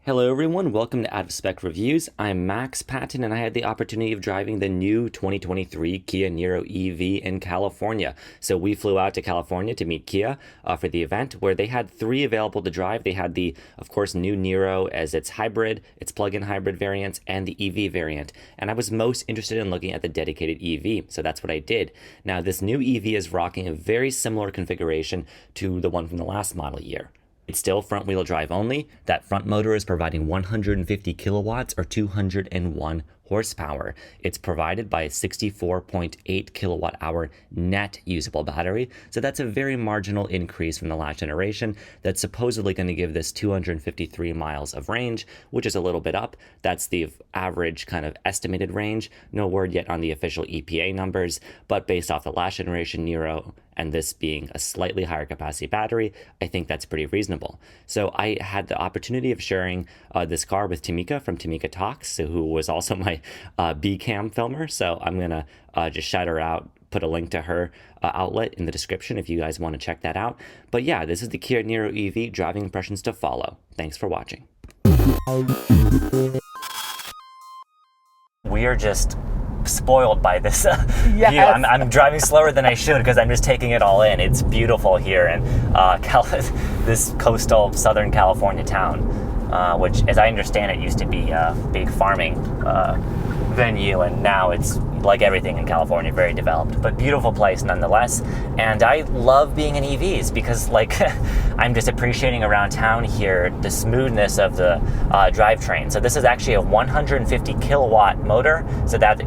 Hello everyone, welcome to Out of Spec Reviews. I'm Max Patton and I had the opportunity of driving the new 2023 Kia Niro EV in California. So we flew out to California to meet Kia for the event where they had three available to drive. They had the, of course, new Niro as its hybrid, its plug-in hybrid variants, and the EV variant. And I was most interested in looking at the dedicated EV, so that's what I did. Now this new EV is rocking a very similar configuration to the one from the last model year. It's still front-wheel drive only. That front motor is providing 150 kilowatts or 201 horsepower. It's provided by a 64.8 kilowatt hour net usable battery. So that's a very marginal increase from the last generation. That's supposedly going to give this 253 miles of range, which is a little bit up. That's the average kind of estimated range. No word yet on the official EPA numbers, but based off the last generation Niro and this being a slightly higher capacity battery, I think that's pretty reasonable. So I had the opportunity of sharing this car with Tamika from Tamika Talks, who was also my B-Cam filmer. So I'm gonna just shout her out, put a link to her outlet in the description if you guys want to check that out. But yeah, this is the Kia Niro EV driving impressions to follow. Thanks for watching. We are just spoiled by this yes. view. I'm driving slower than I should because I'm just taking it all in. It's beautiful here in this coastal Southern California town, which, as I understand it, used to be a big farming venue, and now it's like everything in California, very developed, but beautiful place nonetheless. And I love being in EVs because, like, I'm just appreciating around town here the smoothness of the drivetrain. So this is actually a 150 kilowatt motor, so that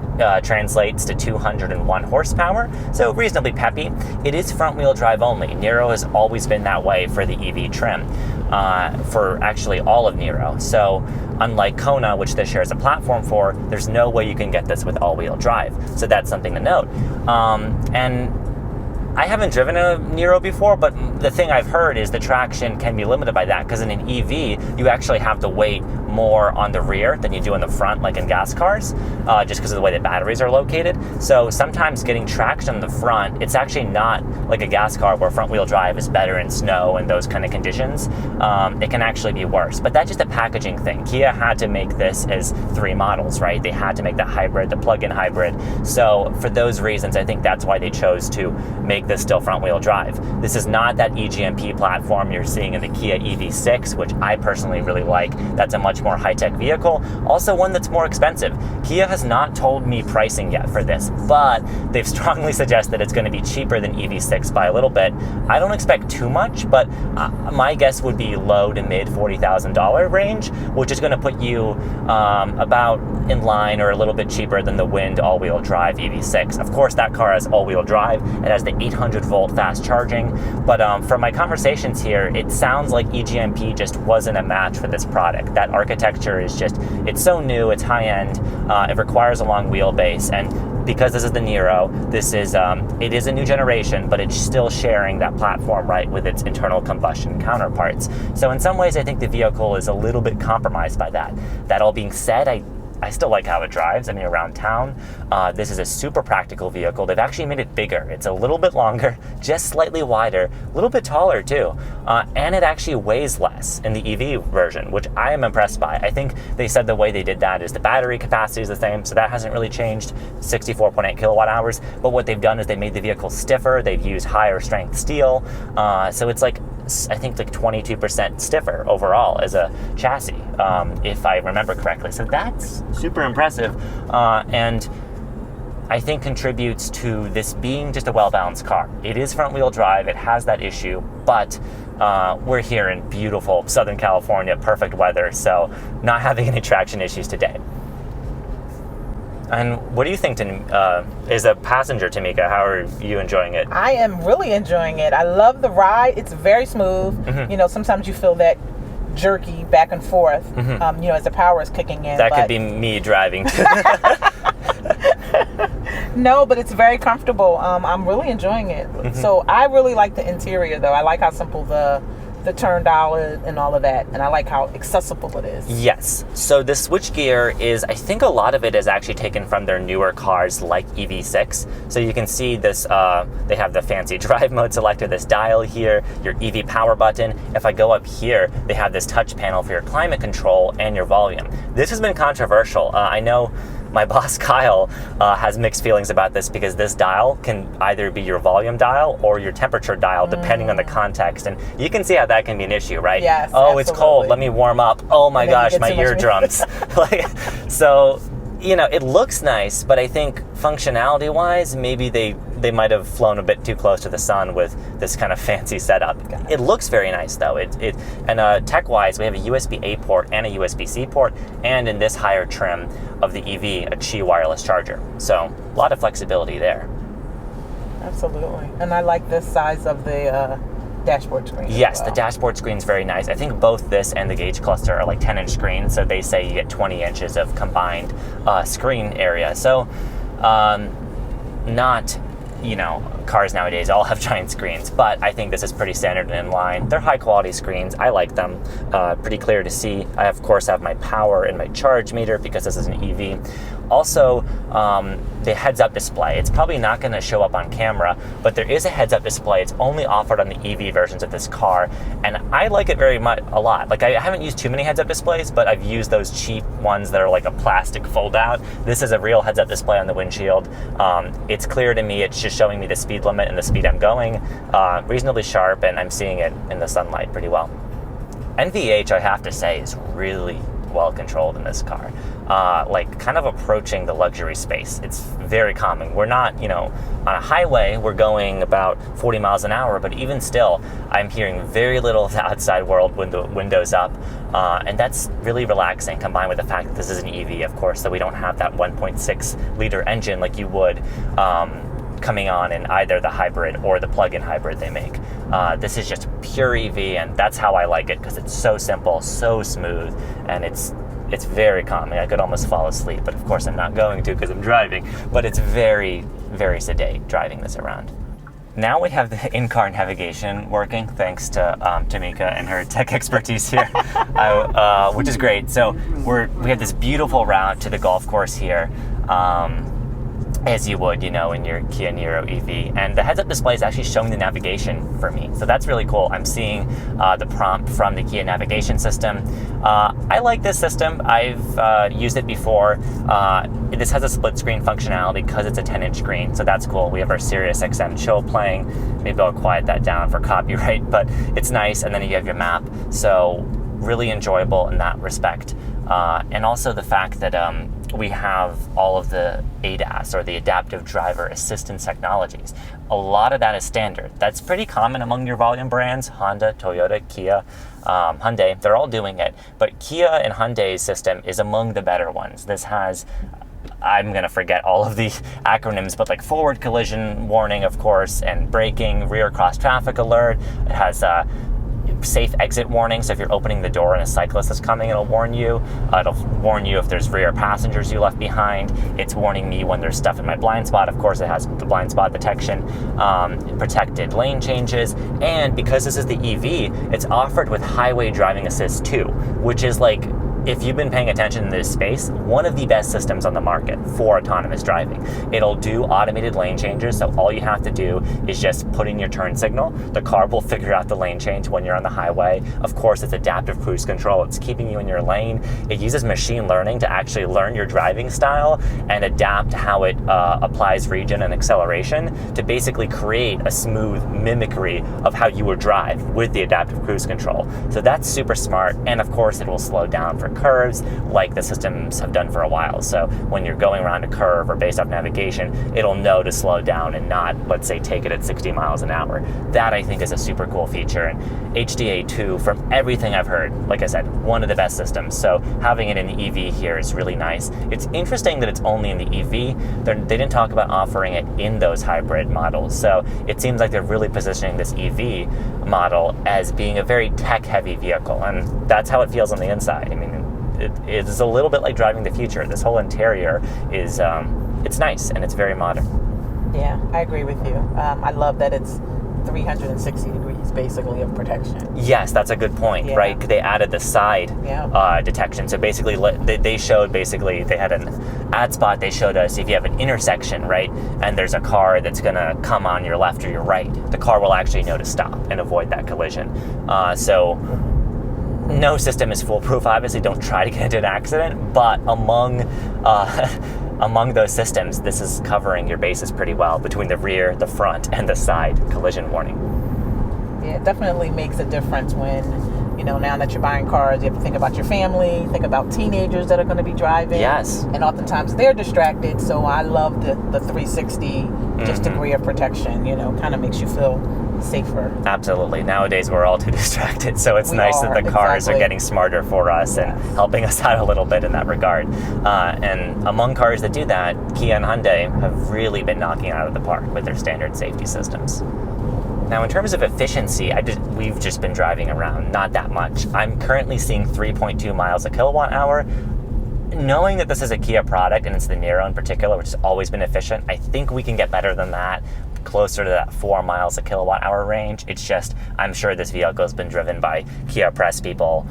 translates to 201 horsepower, so reasonably peppy. It is front wheel drive only. Niro has always been that way for the EV trim, for actually all of Niro. So unlike Kona, which this shares a platform for, there's no way you can get this with all-wheel drive. So that's something to note. And I haven't driven a Niro before, but the thing I've heard is the traction can be limited by that, because in an EV, you actually have to weight more on the rear than you do in the front, like in gas cars, just because of the way the batteries are located. So sometimes getting traction in the front, it's actually not like a gas car where front wheel drive is better in snow and those kind of conditions. It can actually be worse, but that's just a packaging thing. Kia had to make this as three models, right? They had to make the hybrid, the plug-in hybrid. So for those reasons, I think that's why they chose to make this still front wheel drive. This is not that E-GMP platform you're seeing in the Kia EV6, which I personally really like. That's a much more high-tech vehicle. Also one that's more expensive. Kia has not told me pricing yet for this, but they've strongly suggested it's going to be cheaper than EV6 by a little bit. I don't expect too much, but my guess would be low to mid $40,000 range, which is going to put you about in line or a little bit cheaper than the Wind all-wheel drive EV6. Of course, that car has all-wheel drive. It has the 800-volt fast charging, but from my conversations here, it sounds like E-GMP just wasn't a match for this product. That architecture is just, it's so new, it's high-end, it requires a long wheelbase, and because this is the Niro, this is it is a new generation, but it's still sharing that platform, right, with its internal combustion counterparts. So in some ways, I think the vehicle is a little bit compromised by that. That all being said, I still like how it drives. I mean, around town, this is a super practical vehicle. They've actually made it bigger. It's a little bit longer, just slightly wider, a little bit taller too, and it actually weighs less in the EV version, which I am impressed by. I think they said the way they did that is the battery capacity is the same, so that hasn't really changed, 64.8 kilowatt hours, but what they've done is they made the vehicle stiffer. They've used higher strength steel, so it's like, I think like 22% stiffer overall as a chassis, if I remember correctly. So that's super impressive, and I think contributes to this being just a well-balanced car. It is front-wheel drive, it has that issue, but we're here in beautiful Southern California, perfect weather, so not having any traction issues today. And what do you think, as a passenger, Tamika? How are you enjoying it? I am really enjoying it. I love the ride. It's very smooth. Mm-hmm. You know, sometimes you feel that jerky back and forth, mm-hmm. As the power is kicking in. That could be me driving too. No, but it's very comfortable. I'm really enjoying it. Mm-hmm. So I really like the interior, though. I like how simple the the turn dial and all of that, and I like how accessible it is. Yes. So the switchgear is, I think a lot of it is actually taken from their newer cars like EV6. So you can see this, they have the fancy drive mode selector, this dial here, your EV power button. If I go up here, they have this touch panel for your climate control and your volume. This has been controversial. I know my boss Kyle has mixed feelings about this because this dial can either be your volume dial or your temperature dial depending on the context, and you can see how that can be an issue, right? Yes, oh, absolutely. It's cold, let me warm up. Oh my gosh, my eardrums. So, you know, it looks nice, but I think functionality wise, maybe they might have flown a bit too close to the sun with this kind of fancy setup. It looks very nice though. And tech-wise, we have a USB-A port and a USB-C port, and in this higher trim of the EV, a Qi wireless charger. So a lot of flexibility there. Absolutely. And I like this size of the dashboard screen. Yes, the dashboard screen's very nice. I think both this and the gauge cluster are like 10-inch screens, so they say you get 20 inches of combined screen area. So not, you know, cars nowadays all have giant screens, but I think this is pretty standard and in line. They're high quality screens. I like them. Pretty clear to see. I of course have my power and my charge meter because this is an EV. Also, the heads-up display. It's probably not going to show up on camera, but there is a heads-up display. It's only offered on the EV versions of this car, and I like it very much a lot. Like, I haven't used too many heads-up displays, but I've used those cheap ones that are like a plastic fold-out. This is a real heads-up display on the windshield. It's clear to me. It's just showing me the speed limit and the speed I'm going. Reasonably sharp, and I'm seeing it in the sunlight pretty well. NVH, I have to say, is really well controlled in this car. Like kind of approaching the luxury space. It's very calming. We're not, you know, on a highway, we're going about 40 miles an hour, but even still, I'm hearing very little of the outside world when the window's up. And that's really relaxing, combined with the fact that this is an EV, of course, so we don't have that 1.6 liter engine like you would coming on in either the hybrid or the plug-in hybrid they make. This is just pure EV, and that's how I like it, because it's so simple, so smooth, and it's very calming. I could almost fall asleep, but of course I'm not going to because I'm driving, but it's very, very sedate driving this around. Now we have the in-car navigation working, thanks to Tamika and her tech expertise here, which is great. So we have this beautiful route to the golf course here, as you would, you know, in your Kia Niro EV. And the heads-up display is actually showing the navigation for me. So that's really cool. I'm seeing the prompt from the Kia navigation system. I like this system. I've used it before. This has a split screen functionality because it's a 10-inch screen, so that's cool. We have our Sirius XM Chill playing. Maybe I'll quiet that down for copyright, but it's nice. And then you have your map. So really enjoyable in that respect. And also the fact that we have all of the ADAS, or the adaptive driver assistance technologies. A lot of that is standard. That's pretty common among your volume brands. Honda, Toyota, Kia, Hyundai, they're all doing it. But Kia and Hyundai's system is among the better ones. This has, I'm going to forget all of the acronyms, but like forward collision warning, of course, and braking, rear cross traffic alert. It has safe exit warning, so if you're opening the door and a cyclist is coming, it'll warn you. It'll warn you if there's rear passengers you left behind. It's warning me when there's stuff in my blind spot. Of course, it has the blind spot detection, protected lane changes, and because this is the EV, it's offered with highway driving assist too, which is like, if you've been paying attention in this space, one of the best systems on the market for autonomous driving. It'll do automated lane changes, so all you have to do is just put in your turn signal. The car will figure out the lane change when you're on the highway. Of course, it's adaptive cruise control. It's keeping you in your lane. It uses machine learning to actually learn your driving style and adapt how it applies region and acceleration to basically create a smooth mimicry of how you would drive with the adaptive cruise control. So that's super smart, and of course, it will slow down for curves like the systems have done for a while. So when you're going around a curve or based off navigation, it'll know to slow down and not, let's say, take it at 60 miles an hour. That, I think, is a super cool feature. And HDA2, from everything I've heard, like I said, one of the best systems. So having it in the EV here is really nice. It's interesting that it's only in the EV. They didn't talk about offering it in those hybrid models. So it seems like they're really positioning this EV model as being a very tech-heavy vehicle. And that's how it feels on the inside. I mean, it is a little bit like driving the future. This whole interior is, it's nice and it's very modern. Yeah, I agree with you. I love that it's 360 degrees levels, basically, of protection. Yes, that's a good point, right? They added the side detection. So basically, they showed, they had an ad spot. They showed us if you have an intersection, right, and there's a car that's going to come on your left or your right, the car will actually know to stop and avoid that collision. So no system is foolproof. Obviously, don't try to get into an accident, but among those systems, this is covering your bases pretty well between the rear, the front, and the side collision warning. Yeah, it definitely makes a difference when, now that you're buying cars, you have to think about your family, think about teenagers that are going to be driving. Yes. And oftentimes they're distracted, so I love the 360 just degree of protection, kind of makes you feel safer. Absolutely. Nowadays, we're all too distracted, so it's nice that the cars are getting smarter for us and helping us out a little bit in that regard. And among cars that do that, Kia and Hyundai have really been knocking it out of the park with their standard safety systems. Now, in terms of efficiency, we've just been driving around, not that much. I'm currently seeing 3.2 miles a kilowatt hour. Knowing that this is a Kia product, and it's the Niro in particular, which has always been efficient, I think we can get better than that, closer to that 4 miles a kilowatt hour range. It's just, I'm sure this vehicle has been driven by Kia press people,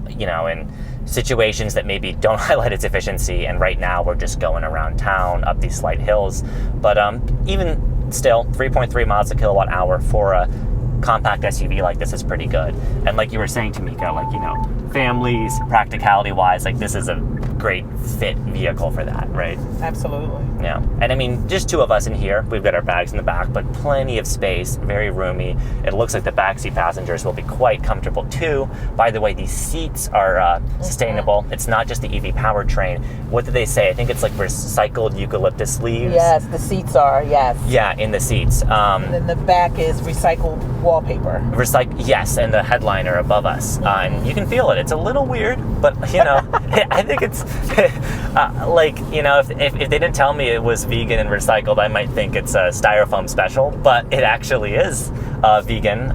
in situations that maybe don't highlight its efficiency, and right now we're just going around town up these slight hills. But even still, 3.3 miles a kilowatt hour for a compact SUV like this is pretty good. And like you were saying, Tamika, families, practicality-wise, this is a great fit vehicle for that, right? Absolutely. Yeah. And I mean, just two of us in here. We've got our bags in the back, but plenty of space, very roomy. It looks like the backseat passengers will be quite comfortable too. By the way, these seats are sustainable. It's not just the EV powertrain. What did they say? I think it's recycled eucalyptus leaves. Yes, the seats are, yes. Yeah, in the seats. And then the back is recycled wallpaper. Yes, and the headliner above us. And you can feel it. It's a little weird, but, I think it's, if they didn't tell me it was vegan and recycled, I might think it's a styrofoam special, but it actually is vegan,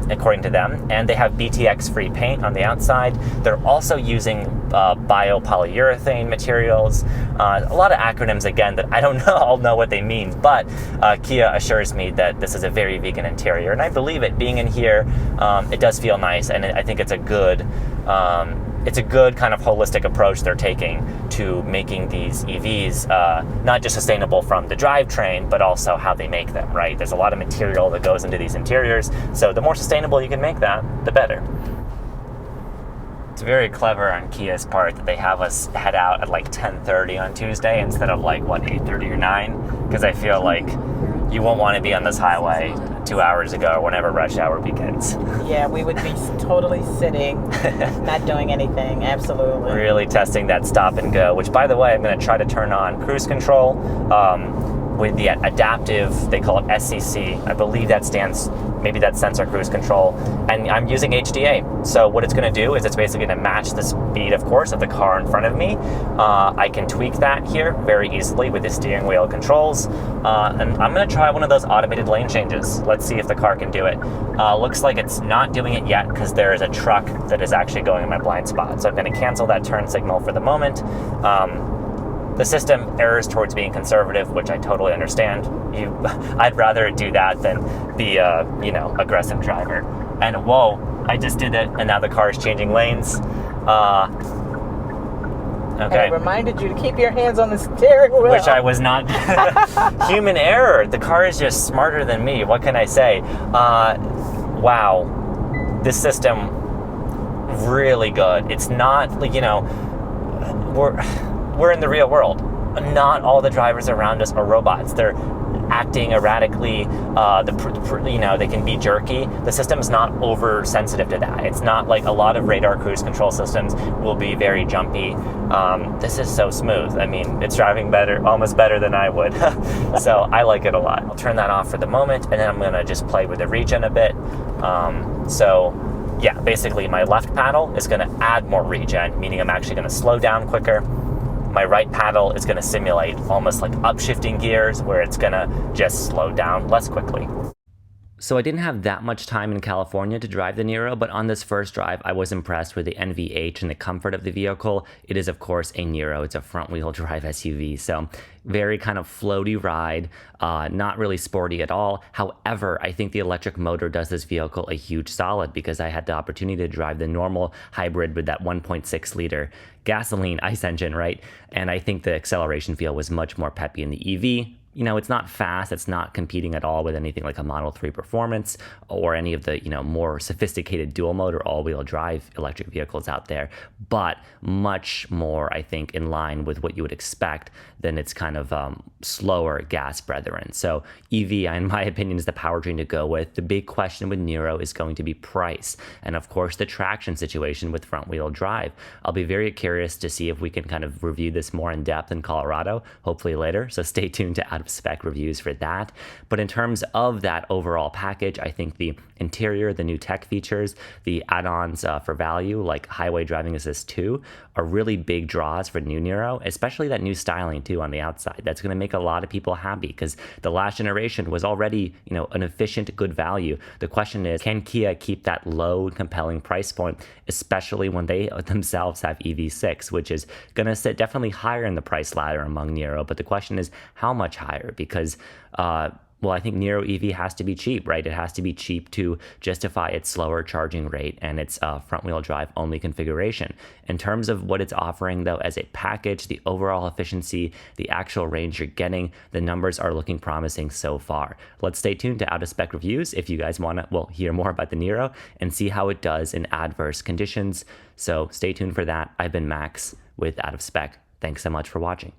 according to them. And they have BTX-free paint on the outside. They're also using biopolyurethane materials. A lot of acronyms, again, that I don't all know what they mean, but Kia assures me that this is a very vegan interior, and I believe it. Being in here, it does feel nice, and I think it's a good kind of holistic approach they're taking to making these EVs not just sustainable from the drivetrain, but also how they make them, right? There's a lot of material that goes into these interiors, so the more sustainable you can make that, the better. It's very clever on Kia's part that they have us head out at 10:30 on Tuesday instead of 8:30 or 9, because I feel like you won't want to be on this highway 2 hours ago or whenever rush hour begins. Yeah, we would be totally sitting, not doing anything. Absolutely. Really testing that stop and go, which, by the way, I'm going to try to turn on cruise control with the adaptive, they call it SCC. I believe that stands, maybe that's sensor cruise control. And I'm using HDA. So what it's going to do is it's basically going to match the speed, of course, of the car in front of me. I can tweak that here very easily with the steering wheel controls. And I'm going to try one of those automated lane changes. Let's see if the car can do it. Looks like it's not doing it yet because there is a truck that is actually going in my blind spot. So I'm going to cancel that turn signal for the moment. The system errs towards being conservative, which I totally understand. I'd rather do that than be a, aggressive driver. And whoa, I just did it, and now the car is changing lanes. Okay. And it reminded you to keep your hands on the steering wheel. Which I was not. Human error. The car is just smarter than me. What can I say? Wow. This system, really good. It's not, we're in the real world. Not all the drivers around us are robots. They're acting erratically. They can be jerky. The system's not oversensitive to that. It's not like a lot of radar cruise control systems will be very jumpy. This is so smooth. I mean, it's driving better, almost better than I would. So I like it a lot. I'll turn that off for the moment, and then I'm gonna just play with the regen a bit. Yeah, basically my left paddle is gonna add more regen, meaning I'm actually gonna slow down quicker. My right paddle is going to simulate almost like upshifting gears where it's going to just slow down less quickly. So I didn't have that much time in California to drive the Niro, but on this first drive, I was impressed with the NVH and the comfort of the vehicle. It is, of course, a Niro. It's a front-wheel drive SUV, so very kind of floaty ride, not really sporty at all. However, I think the electric motor does this vehicle a huge solid because I had the opportunity to drive the normal hybrid with that 1.6 liter gasoline ICE engine, right? And I think the acceleration feel was much more peppy in the EV. You know, it's not fast. It's not competing at all with anything like a Model 3 Performance or any of the, more sophisticated dual motor all-wheel drive electric vehicles out there, but much more, I think, in line with what you would expect than its kind of slower gas brethren. So EV, in my opinion, is the powertrain to go with. The big question with Niro is going to be price. And of course, the traction situation with front-wheel drive. I'll be very curious to see if we can kind of review this more in depth in Colorado, hopefully later. So stay tuned to Out of Spec reviews for that. But in terms of that overall package, I think the interior, the new tech features, the add-ons for value like Highway Driving Assist 2 are really big draws for new Niro, especially that new styling too on the outside. That's going to make a lot of people happy because the last generation was already, an efficient, good value. The question is, can Kia keep that low, compelling price point, especially when they themselves have EV6, which is going to sit definitely higher in the price ladder among Niro. But the question is, how much higher? Because I think Niro EV has to be cheap, right? It has to be cheap to justify its slower charging rate and its front-wheel drive only configuration. In terms of what it's offering, though, as a package, the overall efficiency, the actual range you're getting, the numbers are looking promising so far. Let's stay tuned to out-of-spec reviews if you guys want to, hear more about the Niro and see how it does in adverse conditions. So stay tuned for that. I've been Max with Out of Spec. Thanks so much for watching.